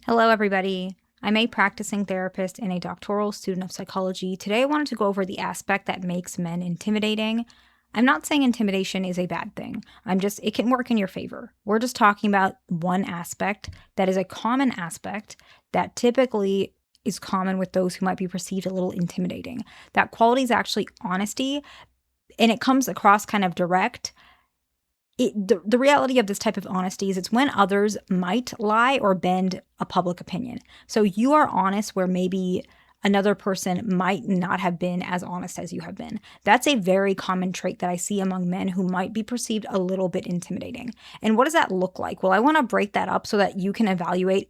Hello, everybody. I'm a practicing therapist and a doctoral student of psychology. Today, I wanted to go over the aspect that makes men intimidating. I'm not saying intimidation is a bad thing. It can work in your favor. We're just talking about one aspect that is a common aspect that typically is common with those who might be perceived a little intimidating. That quality is actually honesty, and it comes across kind of direct. The reality of this type of honesty is it's when others might lie or bend a public opinion. So you are honest where maybe another person might not have been as honest as you have been. That's a very common trait that I see among men who might be perceived a little bit intimidating. And what does that look like? Well, I want to break that up so that you can evaluate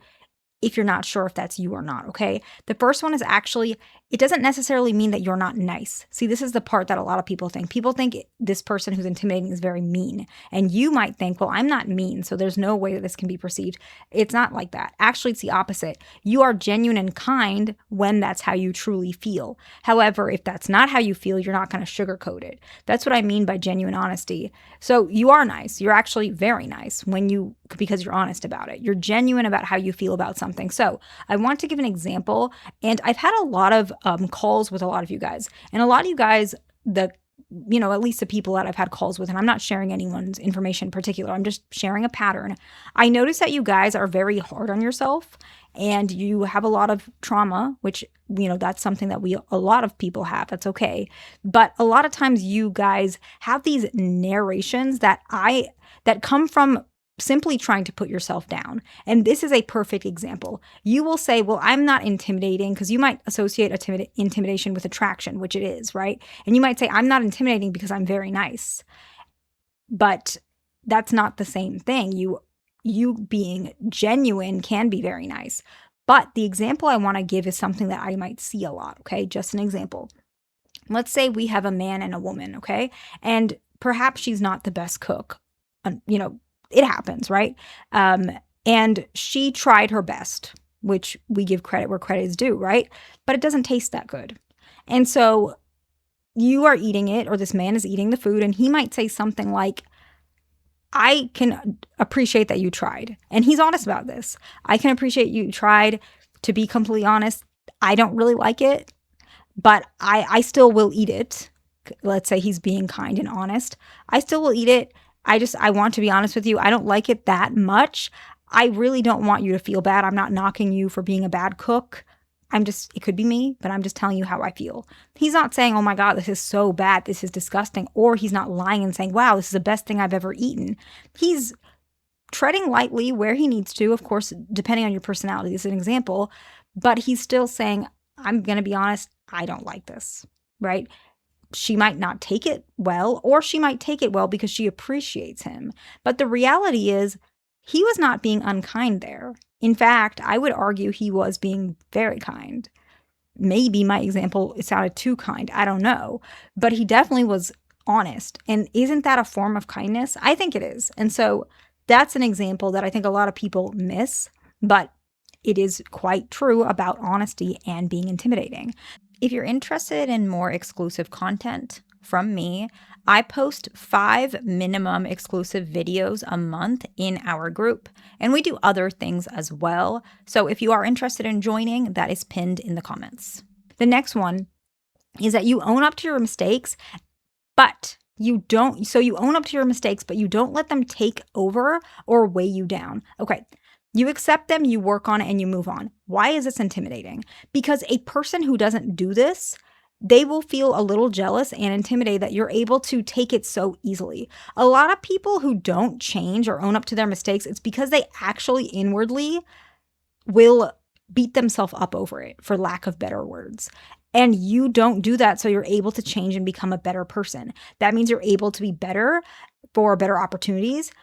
if you're not sure if that's you or not, okay? The first one is actually, it doesn't necessarily mean that you're not nice. See, this is the part that a lot of people think. People think this person who's intimidating is very mean. And you might think, well, I'm not mean, so there's no way that this can be perceived. It's not like that. Actually, it's the opposite. You are genuine and kind when that's how you truly feel. However, if that's not how you feel, you're not going to sugarcoat it. That's what I mean by genuine honesty. So you are nice. You're actually very nice because you're honest about it. You're genuine about how you feel about something. So I want to give an example, and I've had a lot of calls with a lot of you guys, and a lot of you guys, at least the people that I've had calls with, and I'm not sharing anyone's information in particular, I'm just sharing a pattern. I notice that you guys are very hard on yourself and you have a lot of trauma, which, that's something that a lot of people have. That's okay. But a lot of times you guys have these narrations that come from simply trying to put yourself down. And this is a perfect example. You will say, well, I'm not intimidating, because you might associate intimidation with attraction, which it is, right? And you might say, I'm not intimidating because I'm very nice. But that's not the same thing. You being genuine can be very nice. But the example I want to give is something that I might see a lot, okay? Just an example. Let's say we have a man and a woman, okay? And perhaps she's not the best cook. It happens, right? And she tried her best, which we give credit where credit is due, right? But it doesn't taste that good. And so you are eating it, or this man is eating the food, and he might say something like, I can appreciate that you tried. And he's honest about this. I can appreciate you tried. To be completely honest, I don't really like it, but I still will eat it. Let's say he's being kind and honest. I still will eat it. I want to be honest with you. I don't like it that much. I really don't want you to feel bad. I'm not knocking you for being a bad cook. It could be me, but I'm just telling you how I feel. He's not saying, oh my God, this is so bad, this is disgusting. Or he's not lying and saying, wow, this is the best thing I've ever eaten. He's treading lightly where he needs to, of course, depending on your personality. This is an example, but he's still saying, I'm going to be honest, I don't like this, right? She might not take it well, or she might take it well because she appreciates him. But the reality is, he was not being unkind there. In fact, I would argue he was being very kind. Maybe my example sounded too kind. I don't know. But he definitely was honest. And isn't that a form of kindness? I think it is. And so that's an example that I think a lot of people miss, but it is quite true about honesty and being intimidating. If you're interested in more exclusive content from me, I post 5 minimum exclusive videos a month in our group, and we do other things as well. So if you are interested in joining, that is pinned in the comments. The next one is that you own up to your mistakes, but you don't let them take over or weigh you down. Okay. You accept them, you work on it, and you move on. Why is this intimidating? Because a person who doesn't do this, they will feel a little jealous and intimidated that you're able to take it so easily. A lot of people who don't change or own up to their mistakes, it's because they actually inwardly will beat themselves up over it, for lack of better words. And you don't do that, so you're able to change and become a better person. That means you're able to be better for better opportunities,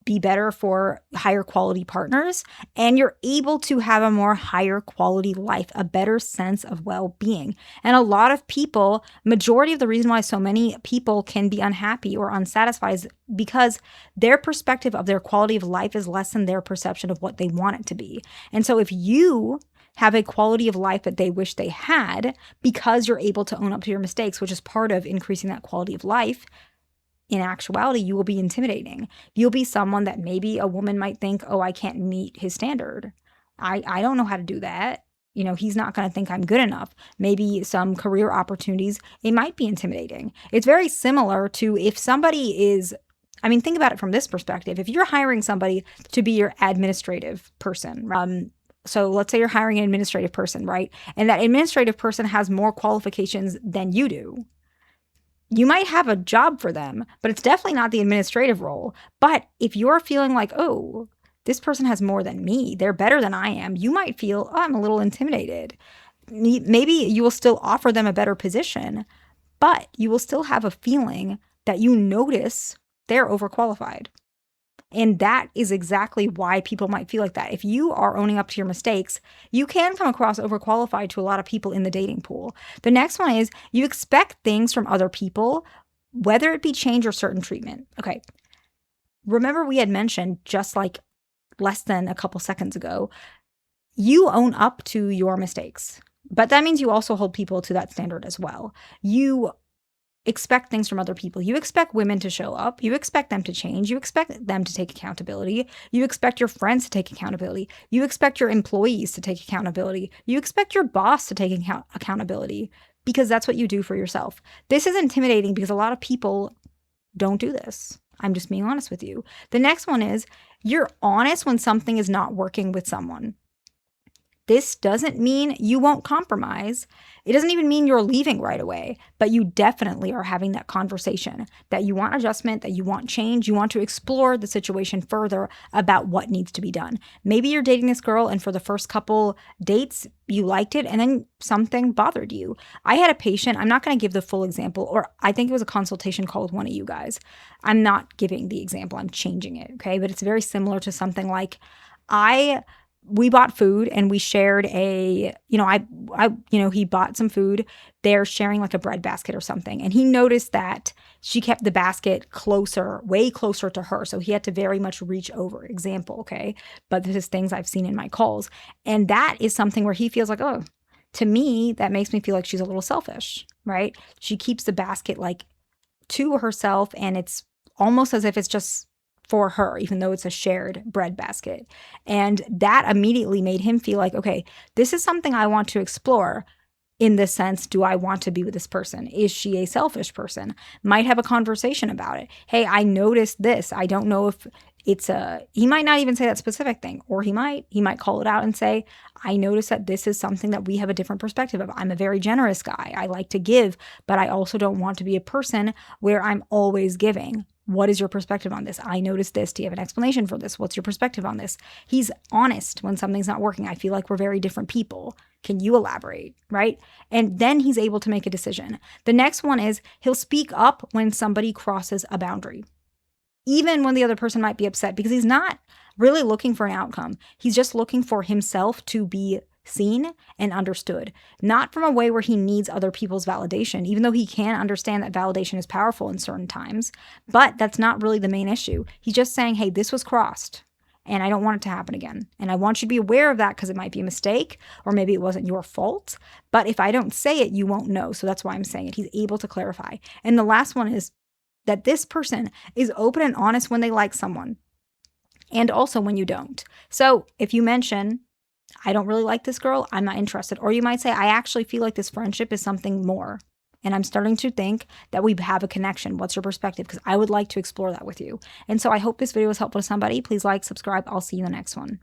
be better for higher quality partners, and you're able to have a more higher quality life, a better sense of well-being. And a lot of people, majority of the reason why so many people can be unhappy or unsatisfied is because their perspective of their quality of life is less than their perception of what they want it to be. And so if you have a quality of life that they wish they had because you're able to own up to your mistakes, which is part of increasing that quality of life, in actuality, you will be intimidating. You'll be someone that maybe a woman might think, oh, I can't meet his standard. I don't know how to do that. He's not going to think I'm good enough. Maybe some career opportunities, it might be intimidating. It's very similar to if somebody is, I mean, think about it from this perspective. If you're hiring somebody to be your administrative person, so let's say you're hiring an administrative person, right? And that administrative person has more qualifications than you do. You might have a job for them, but it's definitely not the administrative role. But if you're feeling like, oh, this person has more than me, they're better than I am, you might feel, oh, I'm a little intimidated. Maybe you will still offer them a better position, but you will still have a feeling that you notice they're overqualified. And that is exactly why people might feel like that. If you are owning up to your mistakes, you can come across overqualified to a lot of people in the dating pool. The next one is you expect things from other people, whether it be change or certain treatment. Okay. Remember, we had mentioned just like less than a couple seconds ago, you own up to your mistakes, but that means you also hold people to that standard as well. You expect things from other people. You expect women to show up. You expect them to change. You expect them to take accountability. You expect your friends to take accountability. You expect your employees to take accountability. You expect your boss to take accountability because that's what you do for yourself. This is intimidating because a lot of people don't do this. I'm just being honest with you. The next one is you're honest when something is not working with someone. This doesn't mean you won't compromise. It doesn't even mean you're leaving right away, but you definitely are having that conversation that you want adjustment, that you want change, you want to explore the situation further about what needs to be done. Maybe you're dating this girl and for the first couple dates, you liked it and then something bothered you. I had a patient, I'm not going to give the full example, or I think it was a consultation call with one of you guys. I'm not giving the example, I'm changing it, okay? But it's very similar to something like we bought food and we shared he bought some food. They're sharing like a bread basket or something. And he noticed that she kept the basket closer, way closer to her. So he had to very much reach over. Example, okay? But this is things I've seen in my calls. And that is something where he feels like, oh, to me, that makes me feel like she's a little selfish, right? She keeps the basket like to herself and it's almost as if it's just for her, even though it's a shared bread basket. And that immediately made him feel like, okay, this is something I want to explore in the sense, do I want to be with this person? Is she a selfish person? Might have a conversation about it. Hey, I noticed this. I don't know if he might not even say that specific thing, or he might call it out and say, I noticed that this is something that we have a different perspective of. I'm a very generous guy. I like to give, but I also don't want to be a person where I'm always giving. What is your perspective on this? I noticed this. Do you have an explanation for this? What's your perspective on this? He's honest when something's not working. I feel like we're very different people. Can you elaborate? Right? And then he's able to make a decision. The next one is he'll speak up when somebody crosses a boundary, even when the other person might be upset, because he's not really looking for an outcome. He's just looking for himself to be seen and understood, not from a way where he needs other people's validation, even though he can understand that validation is powerful in certain times. But that's not really the main issue. He's just saying, hey, this was crossed and I don't want it to happen again. And I want you to be aware of that because it might be a mistake or maybe it wasn't your fault. But if I don't say it, you won't know. So that's why I'm saying it. He's able to clarify. And the last one is that this person is open and honest when they like someone and also when you don't. So if you mention, I don't really like this girl, I'm not interested. Or you might say, I actually feel like this friendship is something more. And I'm starting to think that we have a connection. What's your perspective? Because I would like to explore that with you. And so I hope this video was helpful to somebody. Please like, subscribe. I'll see you in the next one.